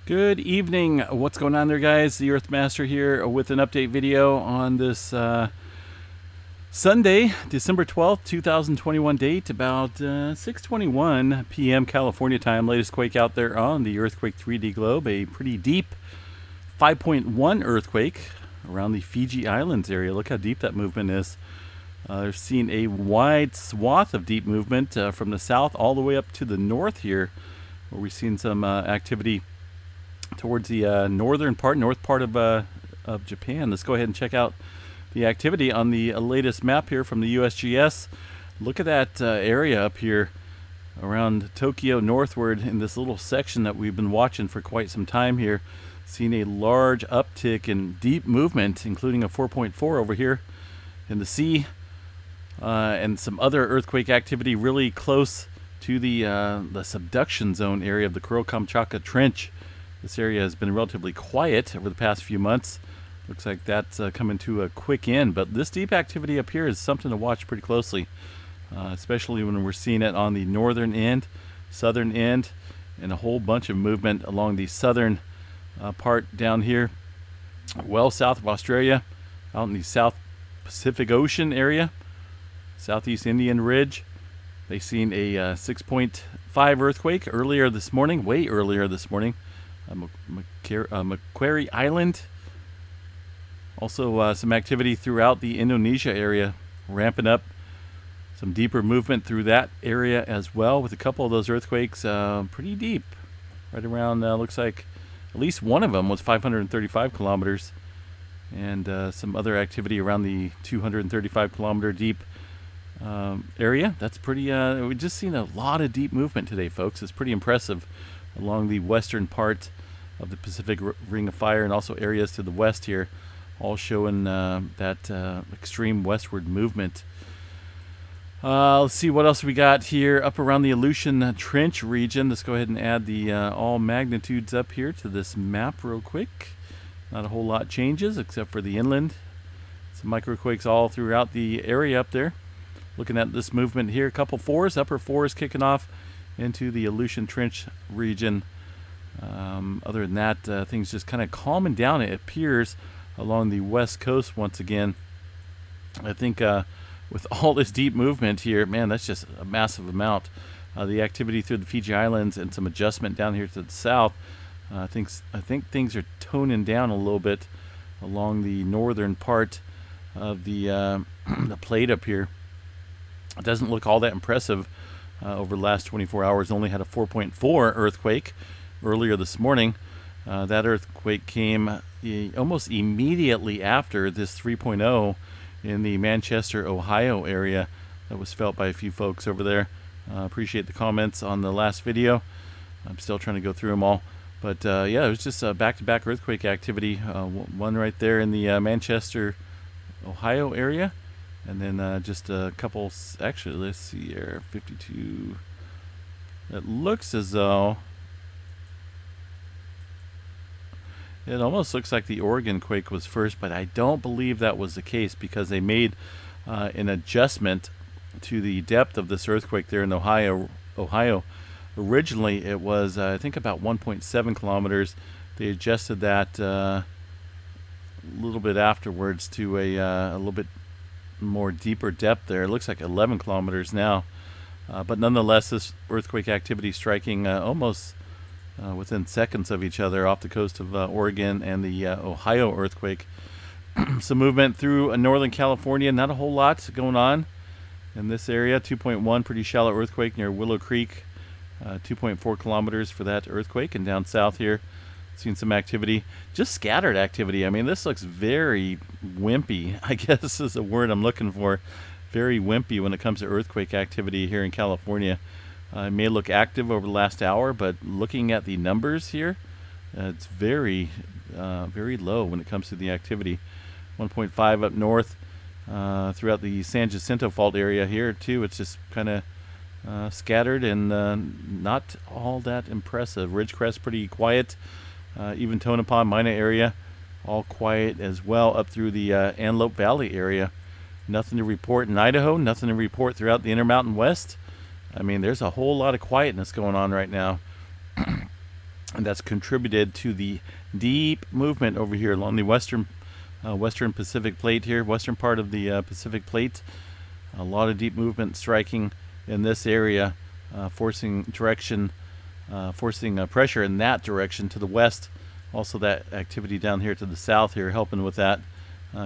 Good evening. What's going on there, guys? The Earthmaster here with an update video on this Sunday, December 12th, 2021 date, about 6:21 p.m. California time. Latest quake out there on the Earthquake 3D globe. A pretty deep 5.1 earthquake around the Fiji Islands area. Look how deep that movement is. They're seeing a wide swath of deep movement from the south all the way up to the north here, where we've seen some activity towards the north part of Japan. Let's go ahead and check out the activity on the latest map here from the USGS. Look at that area up here around Tokyo northward in this little section that we've been watching for quite some time here. Seeing a large uptick in deep movement, including a 4.4 over here in the sea, and some other earthquake activity really close to the subduction zone area of the Kuril-Kamchatka Trench. This area has been relatively quiet over the past few months. Looks like that's coming to a quick end, but this deep activity up here is something to watch pretty closely, especially when we're seeing it on the northern end, southern end, and a whole bunch of movement along the southern part down here, well south of Australia, out in the South Pacific Ocean area, Southeast Indian Ridge. They've seen a 6.5 earthquake earlier this morning, way earlier this morning. Macquarie Island. Also some activity throughout the Indonesia area, ramping up. Some deeper movement through that area as well, with a couple of those earthquakes pretty deep. Right around, looks like at least one of them was 535 kilometers. And some other activity around the 235 kilometer deep area. That's pretty, we've just seen a lot of deep movement today, folks. It's pretty impressive along the western part of the Pacific Ring of Fire, and also areas to the west here, all showing that extreme westward movement. Let's see what else we got here up around the Aleutian Trench region. Let's go ahead and add the all magnitudes up here to this map real quick. Not a whole lot changes except for the inland. Some microquakes all throughout the area up there. Looking at this movement here, a couple fours, upper fours kicking off into the Aleutian Trench region. Other than that, things just kind of calming down, it appears, along the west coast once again. I think with all this deep movement here, man, that's just a massive amount. The activity through the Fiji Islands and some adjustment down here to the south. I think things are toning down a little bit along the northern part of the the plate up here. It doesn't look all that impressive. Over the last 24 hours, only had a 4.4 earthquake earlier this morning. That earthquake came almost immediately after this 3.0 in the Manchester, Ohio area that was felt by a few folks over there. Appreciate the comments on the last video. I'm still trying to go through them all. But yeah, it was just a back-to-back earthquake activity. One right there in the Manchester, Ohio area. And then just a couple, actually, let's see here, 52. It looks as though, it almost looks like the Oregon quake was first, but I don't believe that was the case, because they made an adjustment to the depth of this earthquake there in Ohio. Originally, it was, I think, about 1.7 kilometers. They adjusted that a little bit afterwards to a little bit more deeper depth there. It looks like 11 kilometers now, but nonetheless, this earthquake activity striking almost within seconds of each other off the coast of Oregon and the Ohio earthquake. Some movement through northern California, not a whole lot going on in this area. 2.1, pretty shallow earthquake near Willow Creek. 2.4 kilometers for that earthquake. And down south here, seen some activity, just scattered activity. I mean, this looks very wimpy, I guess is the word I'm looking for. Very wimpy when it comes to earthquake activity here in California. It may look active over the last hour, but looking at the numbers here, it's very low when it comes to the activity. 1.5 up north throughout the San Jacinto Fault area here too. It's just kind of scattered and not all that impressive. Ridgecrest pretty quiet. Even Tonopah, Mina area, all quiet as well up through the Antelope Valley area. Nothing to report in Idaho, nothing to report throughout the Intermountain West. I mean, there's a whole lot of quietness going on right now. and that's contributed to the deep movement over here along the western Pacific plate here, western part of the Pacific plate. A lot of deep movement striking in this area, forcing pressure in that direction to the west. Also that activity down here to the south here helping with that,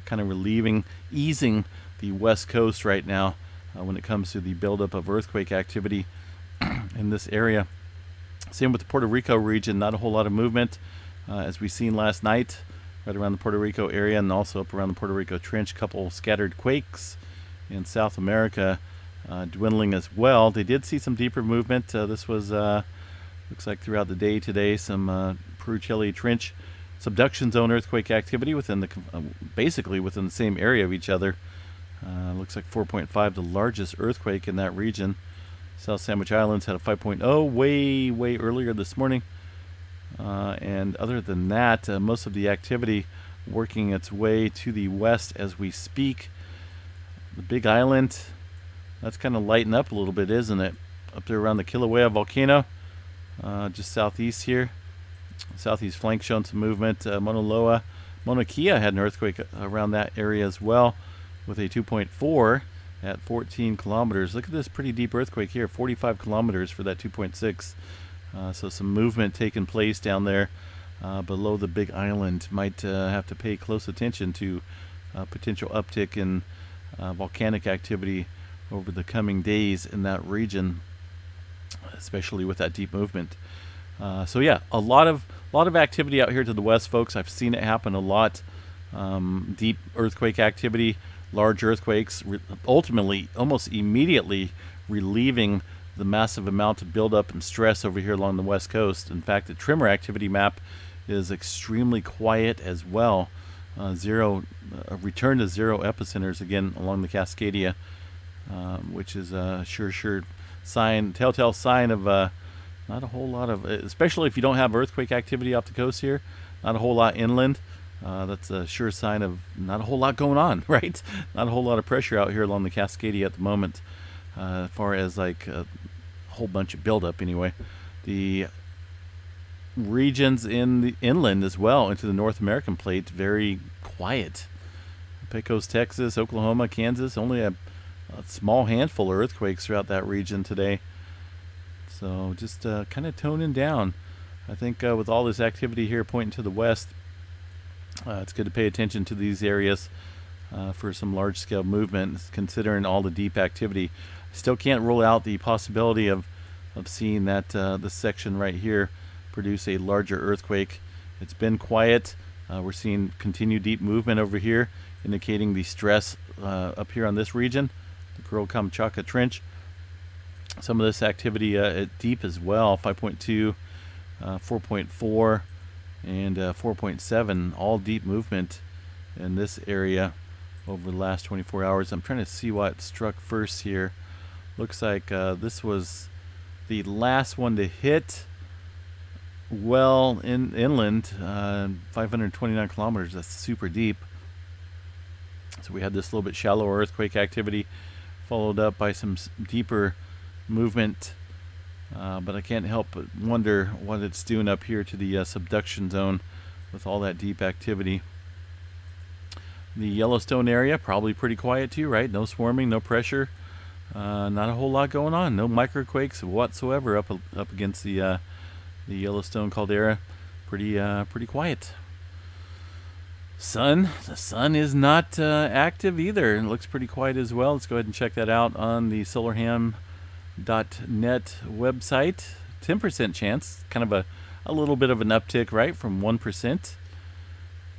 kind of easing the west coast right now when it comes to the buildup of earthquake activity in this area. Same with the Puerto Rico region, not a whole lot of movement as we seen last night right around the Puerto Rico area, and also up around the Puerto Rico Trench. Couple scattered quakes in South America, dwindling as well. They did see some deeper movement. This was looks like throughout the day today, some Peru-Chile Trench subduction zone earthquake activity within the basically within the same area of each other. Looks like 4.5, the largest earthquake in that region. South Sandwich Islands had a 5.0 way earlier this morning. And other than that, most of the activity working its way to the west as we speak. The Big Island, that's kind of lighting up a little bit, isn't it? Up there around the Kilauea volcano, just southeast here. Southeast flank showing some movement. Mauna Kea had an earthquake around that area as well with a 2.4 at 14 kilometers. Look at this pretty deep earthquake here, 45 kilometers for that 2.6. So some movement taking place down there below the Big Island. Might have to pay close attention to potential uptick in volcanic activity over the coming days in that region, especially with that deep movement. So yeah, a lot of activity out here to the west, folks. I've seen it happen a lot. Deep earthquake activity, large earthquakes, ultimately almost immediately relieving the massive amount of buildup and stress over here along the west coast. In fact, the tremor activity map is extremely quiet as well. Return to zero epicenters again along the Cascadia, which is a sure telltale sign of not a whole lot of, especially if you don't have earthquake activity off the coast here, not a whole lot inland. That's a sure sign of not a whole lot going on, right? Not a whole lot of pressure out here along the Cascadia at the moment, as far as like a whole bunch of buildup anyway. The regions in the inland as well into the North American plate, very quiet. Pecos, Texas, Oklahoma, Kansas, only a small handful of earthquakes throughout that region today. So just kind of toning down. I think with all this activity here pointing to the west, it's good to pay attention to these areas for some large-scale movement, considering all the deep activity. Still can't rule out the possibility of seeing that this section right here produce a larger earthquake. It's been quiet. We're seeing continued deep movement over here, indicating the stress up here on this region, the Kuril-Kamchatka Trench. Some of this activity at deep as well, 5.2, 4.4, and 4.7, all deep movement in this area over the last 24 hours. I'm trying to see what struck first here. Looks like this was the last one to hit well inland, 529 kilometers. That's super deep. So we had this little bit shallower earthquake activity, followed up by some deeper movement, but I can't help but wonder what it's doing up here to the subduction zone with all that deep activity. The Yellowstone area, probably pretty quiet too, right? No swarming, no pressure, not a whole lot going on. No microquakes whatsoever up against the Yellowstone caldera. Pretty quiet. The sun is not active either. It looks pretty quiet as well. Let's go ahead and check that out on the solarham.net website. 10% chance, kind of a little bit of an uptick, right, from 1%.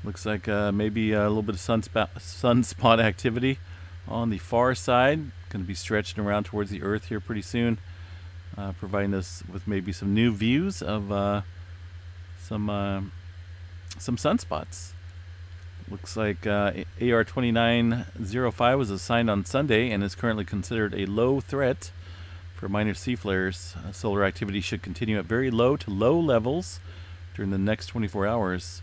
Looks like maybe a little bit of sunspot activity on the far side. Going to be stretching around towards the Earth here pretty soon, providing us with maybe some new views of some sunspots. Looks like AR 2905 was assigned on Sunday and is currently considered a low threat for minor sea flares. Solar activity should continue at very low to low levels during the next 24 hours.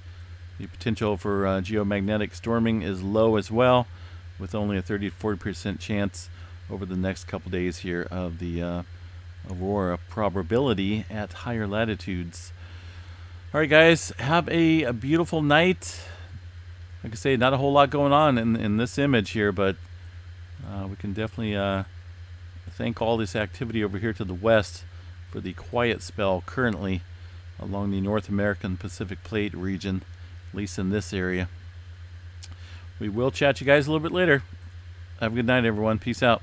The potential for geomagnetic storming is low as well, with only a 30 to 40% chance over the next couple days here of the aurora probability at higher latitudes. All right, guys, have a beautiful night. Like I say, not a whole lot going on in this image here, but we can definitely thank all this activity over here to the west for the quiet spell currently along the North American Pacific Plate region, at least in this area. We will chat you guys a little bit later. Have a good night, everyone. Peace out.